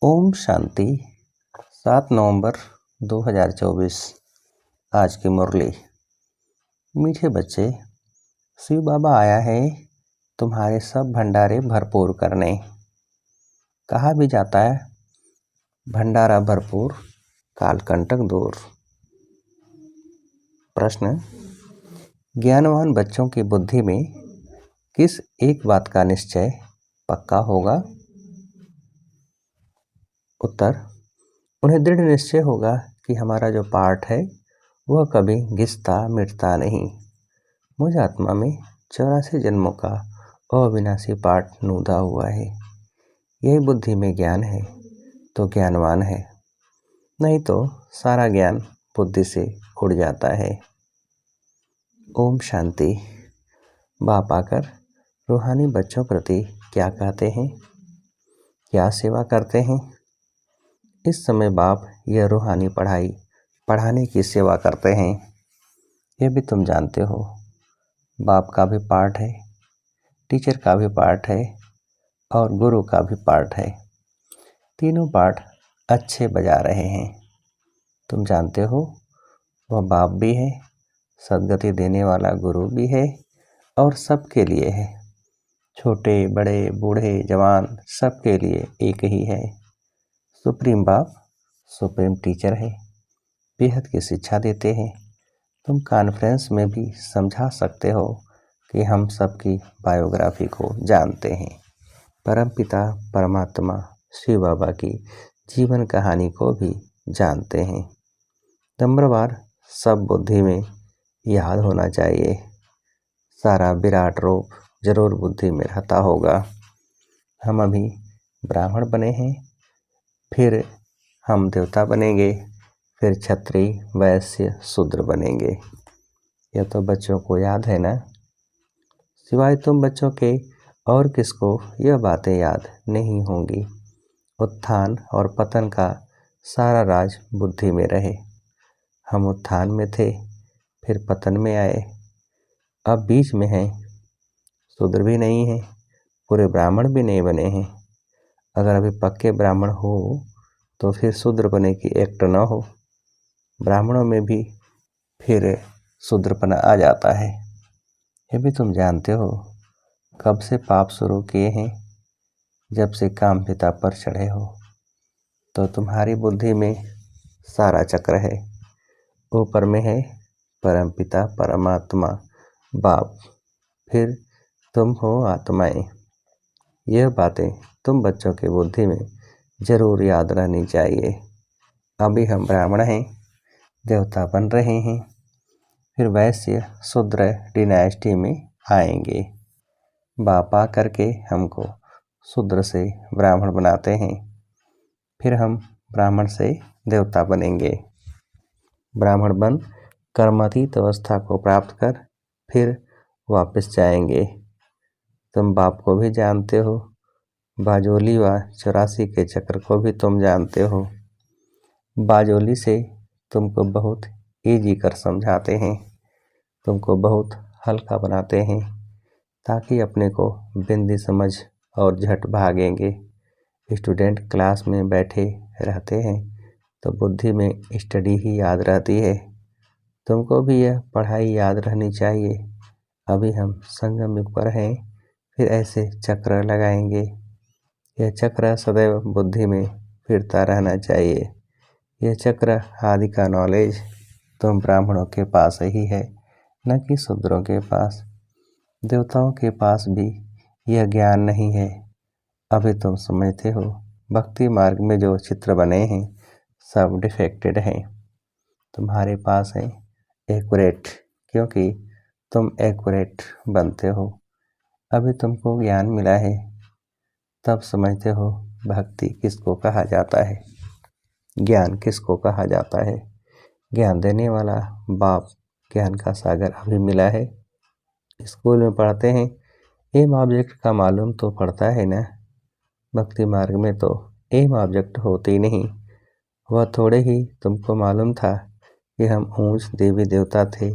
ओम शांति। 7 नवंबर 2024। आज की मुरली। मीठे बच्चे, शिव बाबा आया है तुम्हारे सब भंडारे भरपूर करने। कहा भी जाता है भंडारा भरपूर कालकंटक दूर। प्रश्न, ज्ञानवान बच्चों की बुद्धि में किस एक बात का निश्चय पक्का होगा? उत्तर, उन्हें दृढ़ निश्चय होगा कि हमारा जो पाठ है वह कभी घिसता मिटता नहीं। मुझ आत्मा में 84 जन्मों का अविनाशी पाठ नूदा हुआ है। यही बुद्धि में ज्ञान है तो ज्ञानवान है, नहीं तो सारा ज्ञान बुद्धि से उड़ जाता है। ओम शांति। बाप आकर रूहानी बच्चों प्रति क्या कहते हैं, क्या सेवा करते हैं? इस समय बाप यह रूहानी पढ़ाई पढ़ाने की सेवा करते हैं। यह भी तुम जानते हो, बाप का भी पाठ है, टीचर का भी पाठ है और गुरु का भी पाठ है। तीनों पाठ अच्छे बजा रहे हैं। तुम जानते हो वह बाप भी है, सद्गति देने वाला गुरु भी है और सबके लिए है। छोटे बड़े बूढ़े जवान सबके लिए एक ही है। सुप्रीम बाप सुप्रीम टीचर है, बेहद की शिक्षा देते हैं। तुम कॉन्फ्रेंस में भी समझा सकते हो कि हम सबकी बायोग्राफी को जानते हैं। परमपिता परमात्मा शिव बाबा की जीवन कहानी को भी जानते हैं। नंबरवार सब बुद्धि में याद होना चाहिए। सारा विराट रूप जरूर बुद्धि में रहता होगा। हम अभी ब्राह्मण बने हैं, फिर हम देवता बनेंगे, फिर क्षत्रिय वैश्य शूद्र बनेंगे। यह तो बच्चों को याद है ना? सिवाय तुम बच्चों के और किसको यह बातें याद नहीं होंगी। उत्थान और पतन का सारा राज बुद्धि में रहे। हम उत्थान में थे, फिर पतन में आए, अब बीच में हैं। शूद्र भी नहीं है, पूरे ब्राह्मण भी नहीं बने हैं। अगर अभी पक्के ब्राह्मण हो तो फिर शूद्र बने की एक्ट न हो। ब्राह्मणों में भी फिर शूद्रपना आ जाता है। ये भी तुम जानते हो। कब से पाप शुरू किए हैं? जब से काम पिता पर चढ़े हो। तो तुम्हारी बुद्धि में सारा चक्र है। ऊपर में है परमपिता परमात्मा बाप, फिर तुम हो आत्माएं। यह बातें तुम बच्चों की बुद्धि में जरूर याद रहनी चाहिए। अभी हम ब्राह्मण हैं, देवता बन रहे हैं, फिर वैश्य शूद्र डिनाइस्टी में आएंगे। बाप आ करके हमको शूद्र से ब्राह्मण बनाते हैं, फिर हम ब्राह्मण से देवता बनेंगे। ब्राह्मण बन कर्मातीत अवस्था को प्राप्त कर फिर वापस जाएंगे। तुम बाप को भी जानते हो, बाजोली व 84 के चक्र को भी तुम जानते हो। बाजोली से तुमको बहुत ईजी कर समझाते हैं, तुमको बहुत हल्का बनाते हैं ताकि अपने को बिंदी समझ और झट भागेंगे। स्टूडेंट क्लास में बैठे रहते हैं तो बुद्धि में स्टडी ही याद रहती है। तुमको भी यह पढ़ाई याद रहनी चाहिए। अभी हम संगम युग पर हैं, फिर ऐसे चक्र लगाएंगे। यह चक्र सदैव बुद्धि में फिरता रहना चाहिए। यह चक्र आदि का नॉलेज तुम ब्राह्मणों के पास ही है, न कि शूद्रों के पास। देवताओं के पास भी यह ज्ञान नहीं है। अभी तुम समझते हो भक्ति मार्ग में जो चित्र बने हैं सब डिफेक्टेड हैं। तुम्हारे पास है एक्यूरेट, क्योंकि तुम एक्यूरेट बनते हो। अभी तुमको ज्ञान मिला है, तब समझते हो भक्ति किसको कहा जाता है, ज्ञान किसको कहा जाता है। ज्ञान देने वाला बाप ज्ञान का सागर अभी मिला है। स्कूल में पढ़ते हैं, एम ऑब्जेक्ट का मालूम तो पड़ता है ना। भक्ति मार्ग में तो एम ऑब्जेक्ट होते ही नहीं। वह थोड़े ही तुमको मालूम था कि हम ऊंच देवी देवता थे,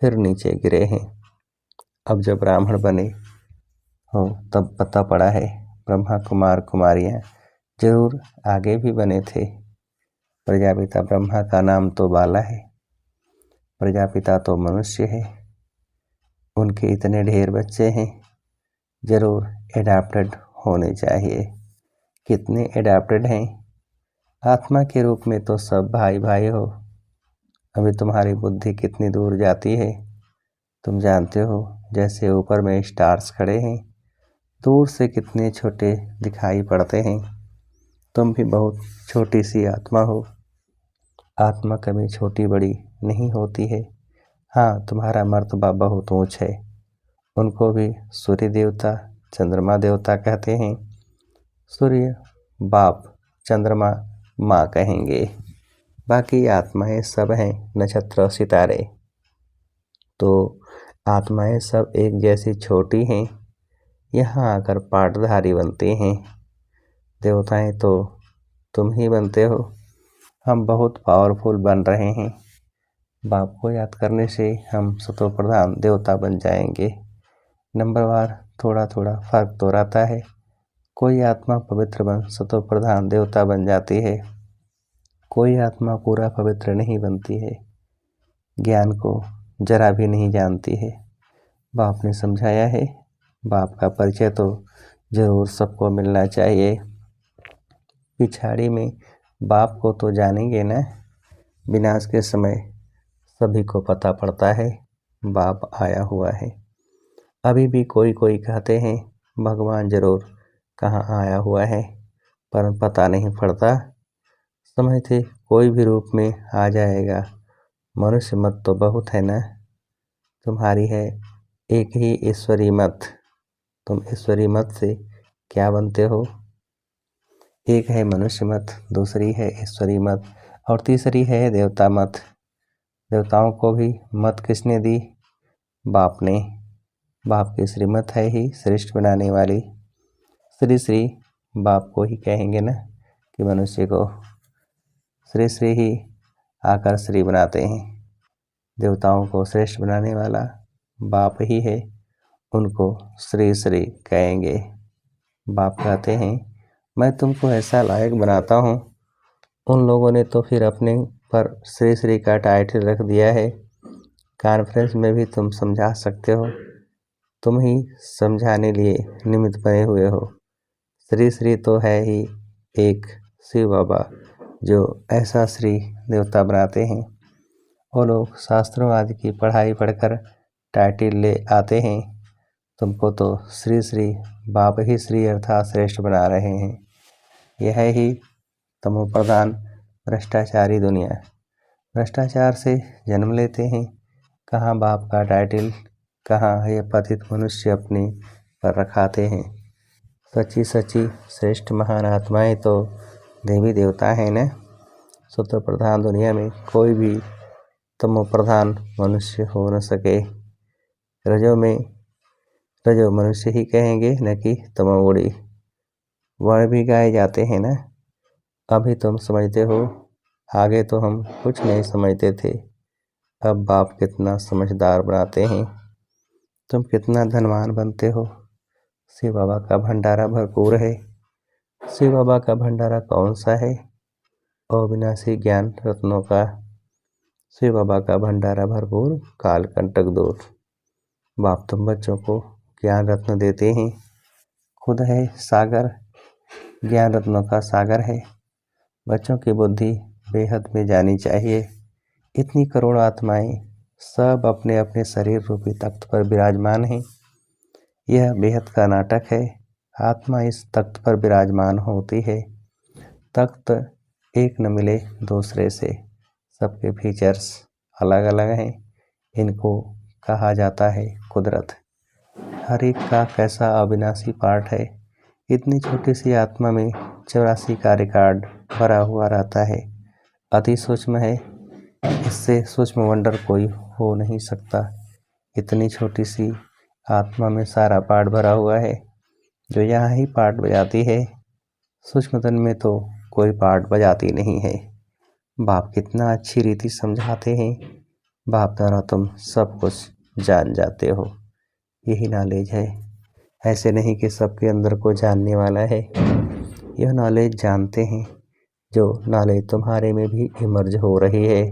फिर नीचे गिरे हैं। अब जब ब्राह्मण बने हो तब पता पड़ा है ब्रह्मा कुमार कुमारियाँ जरूर आगे भी बने थे। प्रजापिता ब्रह्मा का नाम तो बाला है, प्रजापिता तो मनुष्य है, उनके इतने ढेर बच्चे हैं, जरूर एडाप्टेड होने चाहिए। कितने एडाप्टेड हैं? आत्मा के रूप में तो सब भाई भाई हो। अभी तुम्हारी बुद्धि कितनी दूर जाती है तुम जानते हो। जैसे ऊपर में स्टार्स खड़े हैं, दूर से कितने छोटे दिखाई पड़ते हैं। तुम भी बहुत छोटी सी आत्मा हो। आत्मा कभी छोटी बड़ी नहीं होती है। हाँ, तुम्हारा मर्तबा बहुत ऊंच है। उनको भी सूर्य देवता, चंद्रमा देवता कहते हैं। सूर्य बाप, चंद्रमा माँ कहेंगे। बाकी आत्माएं सब हैं नक्षत्र सितारे। तो आत्माएं सब एक जैसी छोटी हैं, यहाँ आकर पाटधारी बनती हैं। देवताएं तो तुम ही बनते हो। हम बहुत पावरफुल बन रहे हैं। बाप को याद करने से हम सतो प्रधान देवता बन जाएंगे। नंबरवार थोड़ा थोड़ा फर्क तो रहता है। कोई आत्मा पवित्र बन सतो प्रधान देवता बन जाती है, कोई आत्मा पूरा पवित्र नहीं बनती है, ज्ञान को जरा भी नहीं जानती है। बाप ने समझाया है। बाप का परिचय तो जरूर सबको मिलना चाहिए। पिछाड़ी में बाप को तो जानेंगे ना। विनाश के समय सभी को पता पड़ता है बाप आया हुआ है। अभी भी कोई कोई कहते हैं भगवान जरूर कहाँ आया हुआ है, पर पता नहीं पड़ता। समझते कोई भी रूप में आ जाएगा। मनुष्य मत तो बहुत है ना। तुम्हारी है एक ही ईश्वरी मत। तुम ईश्वरी मत से क्या बनते हो? एक है मनुष्य मत, दूसरी है ईश्वरी मत, और तीसरी है देवता मत। देवताओं को भी मत किसने दी? बाप ने। बाप की श्रीमत है ही श्रेष्ठ बनाने वाली। श्री श्री बाप को ही कहेंगे ना, कि मनुष्य को श्री श्री ही आकर श्री बनाते हैं। देवताओं को श्रेष्ठ बनाने वाला बाप ही है, उनको श्री श्री कहेंगे। बाप कहते हैं मैं तुमको ऐसा लायक बनाता हूँ। उन लोगों ने तो फिर अपने पर श्री श्री का टाइटल रख दिया है। कॉन्फ्रेंस में भी तुम समझा सकते हो। तुम ही समझाने लिए निमित्त बने हुए हो। श्री श्री तो है ही एक शिव बाबा, जो ऐसा श्री देवता बनाते हैं। वो लोग शास्त्रों आदि की पढ़ाई पढ़कर टाइटल ले आते हैं। तुमको तो श्री श्री बाप ही श्री अर्थात श्रेष्ठ बना रहे हैं। यह ही तमो प्रधान भ्रष्टाचारी दुनिया। भ्रष्टाचार से जन्म लेते हैं। कहाँ बाप का टाइटल, कहाँ ये पतित मनुष्य अपने पर रखाते हैं। सच्ची सच्ची श्रेष्ठ महान आत्माएं तो देवी देवता हैं न। सतो प्रधान दुनिया में कोई भी तमो प्रधान मनुष्य हो न सके। रजो मनुष्य ही कहेंगे न कि तमोगुणी। वर्ण भी गाए जाते हैं ना। अभी तुम समझते हो, आगे तो हम कुछ नहीं समझते थे। अब बाप कितना समझदार बनाते हैं। तुम कितना धनवान बनते हो। शिव बाबा का भंडारा भरपूर है। शिव बाबा का भंडारा कौन सा है? अविनाशी ज्ञान रत्नों का। शिव बाबा का भंडारा भरपूर, काल कंटक दूर। बाप तुम बच्चों को ज्ञान रत्न देते हैं। खुद है सागर, ज्ञान रत्नों का सागर है। बच्चों की बुद्धि बेहद में जानी चाहिए। इतनी करोड़ आत्माएं सब अपने अपने शरीर रूपी तख्त पर विराजमान हैं। यह बेहद का नाटक है। आत्मा इस तख्त पर विराजमान होती है। तख्त एक न मिले दूसरे से। सबके फीचर्स अलग अलग हैं। इनको कहा जाता है कुदरत। हर एक का कैसा अविनाशी पार्ट है। इतनी छोटी सी आत्मा में 84 का रिकॉर्ड भरा हुआ रहता है। अति सूक्ष्म है। इससे सूक्ष्म वंडर कोई हो नहीं सकता। इतनी छोटी सी आत्मा में सारा पार्ट भरा हुआ है। जो यहाँ ही पार्ट बजाती है, सूक्ष्मतन में तो कोई पार्ट बजाती नहीं है। बाप कितना अच्छी रीति समझाते हैं। बाप द्वारा तुम सब कुछ जान जाते हो। यही नॉलेज है। ऐसे नहीं कि सबके अंदर को जानने वाला है। यह नॉलेज जानते हैं, जो नॉलेज तुम्हारे में भी इमर्ज हो रही है,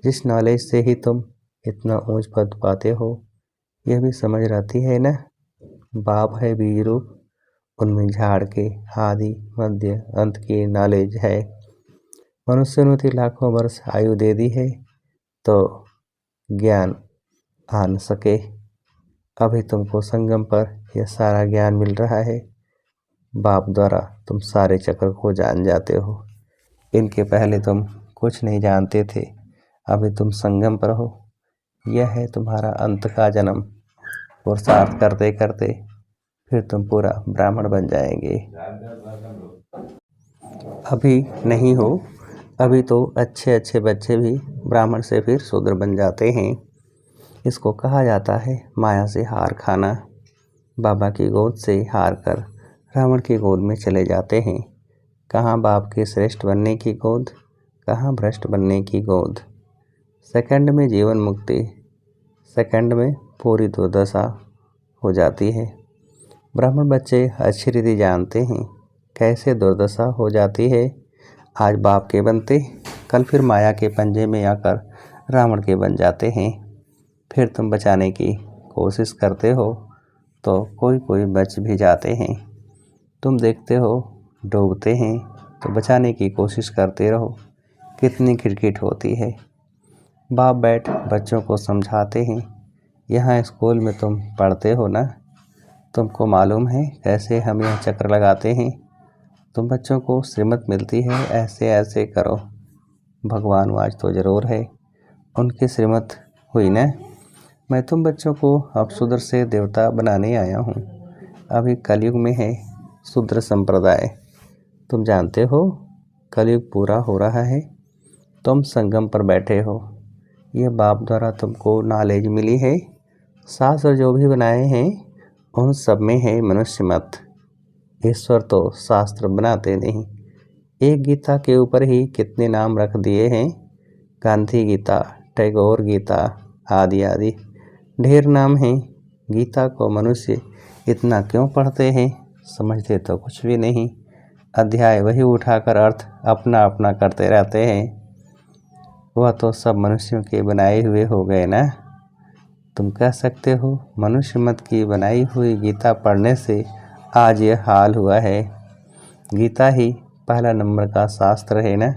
जिस नॉलेज से ही तुम इतना ऊंच पद पाते हो, यह भी समझ रहती है ना। बाप है बीज रूप, उनमें झाड़ के आदि मध्य अंत की नॉलेज है। मनुष्य ने तो लाखों वर्ष आयु दे दी है तो ज्ञान आ न सके। अभी तुमको संगम पर यह सारा ज्ञान मिल रहा है। बाप द्वारा तुम सारे चक्र को जान जाते हो। इनके पहले तुम कुछ नहीं जानते थे, अभी तुम संगम पर हो। यह है तुम्हारा अंत का जन्म। पुरुषार्थ करते करते फिर तुम पूरा ब्राह्मण बन जाएंगे। अभी नहीं हो, अभी तो अच्छे अच्छे बच्चे भी ब्राह्मण से फिर शूद्र बन जाते हैं। इसको कहा जाता है माया से हार खाना। बाबा की गोद से हार कर रावण की गोद में चले जाते हैं। कहाँ बाप के श्रेष्ठ बनने की गोद, कहाँ भ्रष्ट बनने की गोद। सेकंड में जीवन मुक्ति, सेकंड में पूरी दुर्दशा हो जाती है। ब्राह्मण बच्चे अच्छी रीति जानते हैं कैसे दुर्दशा हो जाती है। आज बाप के बनते, कल फिर माया के पंजे में आकर रावण के बन जाते हैं। फिर तुम बचाने की कोशिश करते हो तो कोई कोई बच भी जाते हैं। तुम देखते हो डूबते हैं तो बचाने की कोशिश करते रहो। कितनी किटकिट होती है। बाप बैठ बच्चों को समझाते हैं। यहाँ स्कूल में तुम पढ़ते हो ना, तुमको मालूम है कैसे हम यह चक्र लगाते हैं। तुम बच्चों को श्रीमत मिलती है, ऐसे ऐसे करो। भगवान आज तो ज़रूर है, उनकी श्रीमत हुई ना। मैं तुम बच्चों को अब शूद्र से देवता बनाने आया हूँ। अभी कलयुग में है शूद्र संप्रदाय। तुम जानते हो कलयुग पूरा हो रहा है। तुम संगम पर बैठे हो। यह बाप द्वारा तुमको नॉलेज मिली है। शास्त्र जो भी बनाए हैं उन सब में है मनुष्य मत। ईश्वर तो शास्त्र बनाते नहीं। एक गीता के ऊपर ही कितने नाम रख दिए हैं। गांधी गीता, टैगोर गीता, आदि आदि ढेर नाम हैं। गीता को मनुष्य इतना क्यों पढ़ते हैं, समझते तो कुछ भी नहीं। अध्याय वही उठाकर अर्थ अपना अपना करते रहते हैं। वह तो सब मनुष्यों के बनाए हुए हो गए ना। तुम कह सकते हो मनुष्य मत की बनाई हुई गीता पढ़ने से आज यह हाल हुआ है। गीता ही पहला नंबर का शास्त्र है ना।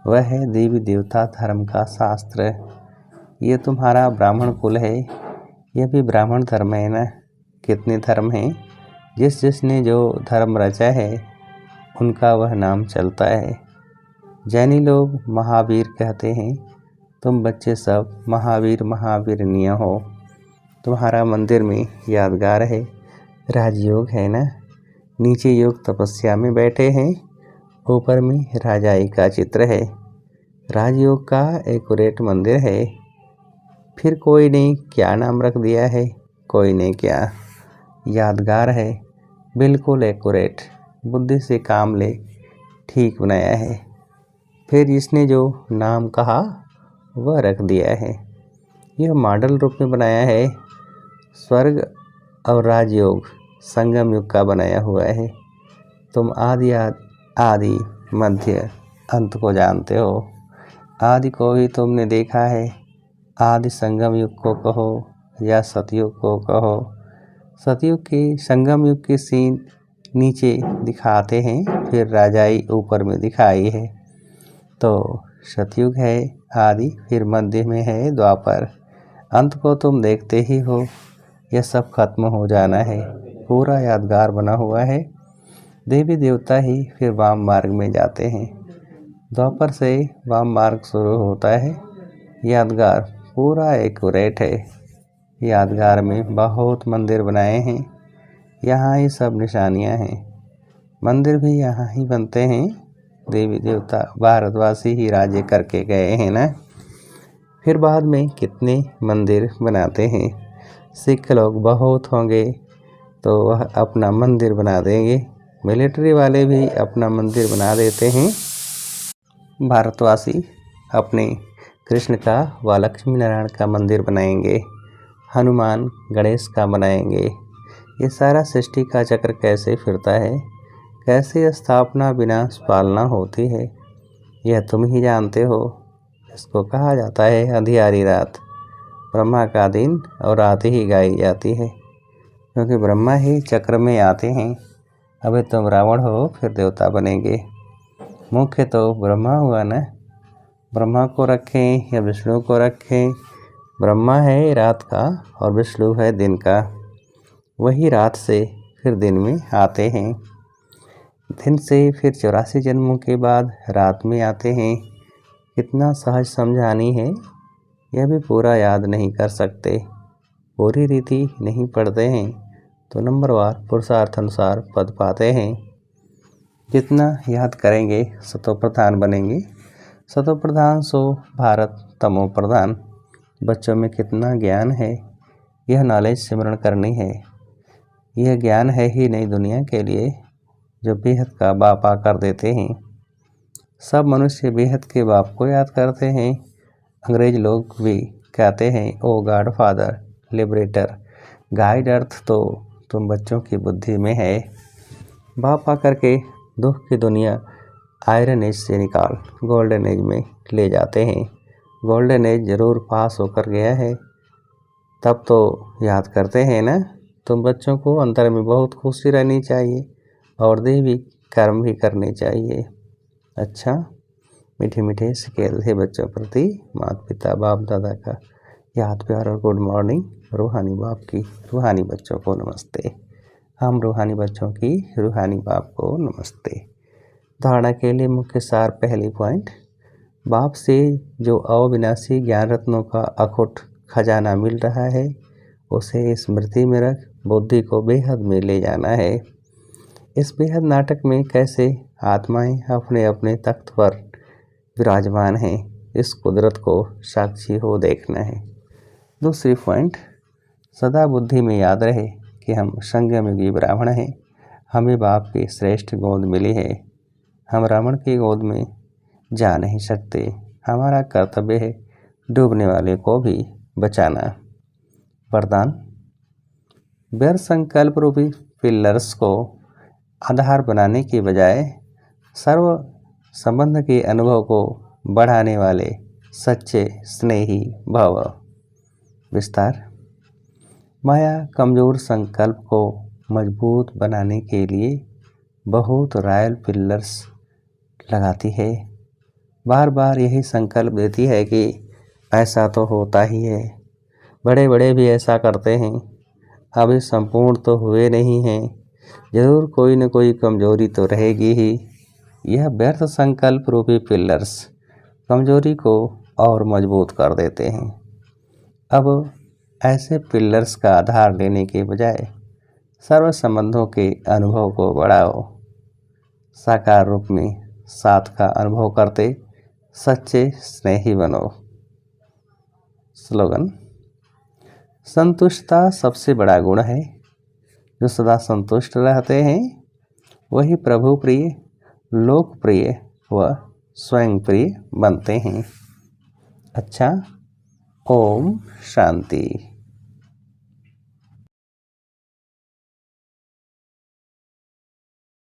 वह है देवी देवता धर्म का शास्त्र। ये तुम्हारा ब्राह्मण कुल है, यह भी ब्राह्मण धर्म है ना। कितने धर्म हैं, जिस जिसने जो धर्म रचा है उनका वह नाम चलता है। जैनी लोग महावीर कहते हैं। तुम बच्चे सब महावीर महावीरनिया हो। तुम्हारा मंदिर में यादगार है, राजयोग है ना। नीचे योग तपस्या में बैठे हैं, ऊपर में राजाई का चित्र है। राजयोग का एक्यूरेट मंदिर है। फिर कोई ने क्या नाम रख दिया है, कोई ने क्या। यादगार है, बिल्कुल एक्यूरेट, बुद्धि से काम ले, ठीक बनाया है। फिर जिसने जो नाम कहा वह रख दिया है। यह मॉडल रूप में बनाया है। स्वर्ग और राजयोग संगम युग का बनाया हुआ है। तुम आदि मध्य अंत को जानते हो। आदि को भी तुमने देखा है। आदि संगम युग को कहो या सतयुग को कहो। सतयुग की संगम युग की सीन नीचे दिखाते हैं, फिर राजाई ऊपर में दिखाई है। तो सतयुग है आदि, फिर मध्य में है द्वापर। अंत को तुम देखते ही हो। यह सब खत्म हो जाना है, पूरा यादगार बना हुआ है। देवी देवता ही फिर वाम मार्ग में जाते हैं। द्वापर से वाम मार्ग शुरू होता है। यादगार पूरा एक्यूरेट है। यादगार में बहुत मंदिर बनाए हैं। यहाँ ही सब निशानियाँ हैं। मंदिर भी यहाँ ही बनते हैं। देवी देवता भारतवासी ही राज्य करके गए हैं ना। फिर बाद में कितने मंदिर बनाते हैं। सिख लोग बहुत होंगे तो वह अपना मंदिर बना देंगे। मिलिट्री वाले भी अपना मंदिर बना देते हैं। भारतवासी अपने कृष्ण का व लक्ष्मी नारायण का मंदिर बनाएंगे, हनुमान गणेश का बनाएंगे। ये सारा सृष्टि का चक्र कैसे फिरता है, कैसे स्थापना विनाश पालना होती है, यह तुम ही जानते हो। इसको कहा जाता है अंधियारी रात। ब्रह्मा का दिन और रात ही गाई जाती है, क्योंकि ब्रह्मा ही चक्र में आते हैं। अभी तुम रावण हो, फिर देवता बनेंगे। मुख्य तो ब्रह्मा हुआ ना। ब्रह्मा को रखें या विष्णु को रखें, ब्रह्मा है रात का और विष्णु है दिन का। वही रात से फिर दिन में आते हैं, दिन से फिर 84 जन्मों के बाद रात में आते हैं। कितना सहज समझानी है, यह भी पूरा याद नहीं कर सकते। पूरी रीति नहीं पढ़ते हैं तो नंबरवार पुरुषार्थ अनुसार पद पाते हैं। जितना याद करेंगे सतो प्रधान बनेंगे। सतो प्रधान सो भारत तमो प्रधान। बच्चों में कितना ज्ञान है, यह नॉलेज सिमरण करनी है। यह ज्ञान है ही नई दुनिया के लिए, जो बेहद का बाप आकर देते हैं। सब मनुष्य बेहद के बाप को याद करते हैं। अंग्रेज लोग भी कहते हैं ओ गॉड फादर लिबरेटर गाइड अर्थ, तो तुम बच्चों की बुद्धि में है। बाप आकर के दुख की दुनिया आयरन एज से निकाल गोल्डन एज में ले जाते हैं। गोल्डन एज जरूर पास होकर गया है, तब तो याद करते हैं ना। तुम बच्चों को अंतर में बहुत खुशी रहनी चाहिए और देवी कर्म भी करने चाहिए। अच्छा, मीठे मीठे सिकेल थे बच्चों प्रति माता पिता बाप दादा का याद प्यार और गुड मॉर्निंग। रूहानी बाप की रूहानी बच्चों को नमस्ते। हम रूहानी बच्चों की रूहानी बाप को नमस्ते। धारणा के लिए मुख्य सार पहली पॉइंट, बाप से जो अविनाशी ज्ञान रत्नों का अखुट खजाना मिल रहा है, उसे स्मृति में रख बुद्धि को बेहद में ले जाना है। इस बेहद नाटक में कैसे आत्माएं अपने अपने तख्त पर विराजमान हैं, इस कुदरत को साक्षी हो देखना है। दूसरी पॉइंट, सदा बुद्धि में याद रहे कि हम संगमयुगी ब्राह्मण हैं। हमें बाप की श्रेष्ठ गोद मिली है। हम रावण की गोद में जा नहीं सकते। हमारा कर्तव्य है डूबने वाले को भी बचाना। वरदान, व्यर्थ संकल्प रूपी पिलर्स को आधार बनाने के बजाय सर्व संबंध के अनुभव को बढ़ाने वाले सच्चे स्नेही भव। विस्तार, माया कमजोर संकल्प को मजबूत बनाने के लिए बहुत रॉयल पिलर्स लगाती है। बार बार यही संकल्प देती है कि ऐसा तो होता ही है, बड़े बड़े भी ऐसा करते हैं, अभी संपूर्ण तो हुए नहीं हैं, जरूर कोई न कोई कमजोरी तो रहेगी ही। यह व्यर्थ संकल्प रूपी पिलर्स कमजोरी को और मजबूत कर देते हैं। अब ऐसे पिलर्स का आधार लेने के बजाय सर्व संबंधों के अनुभव को बढ़ाओ। साकार रूप में साथ का अनुभव करते सच्चे स्नेही बनो। स्लोगन, संतुष्टता सबसे बड़ा गुण है। जो सदा संतुष्ट रहते हैं वही प्रभु प्रिय, लोकप्रिय व स्वयं प्रिय बनते हैं। अच्छा, ओम शांति।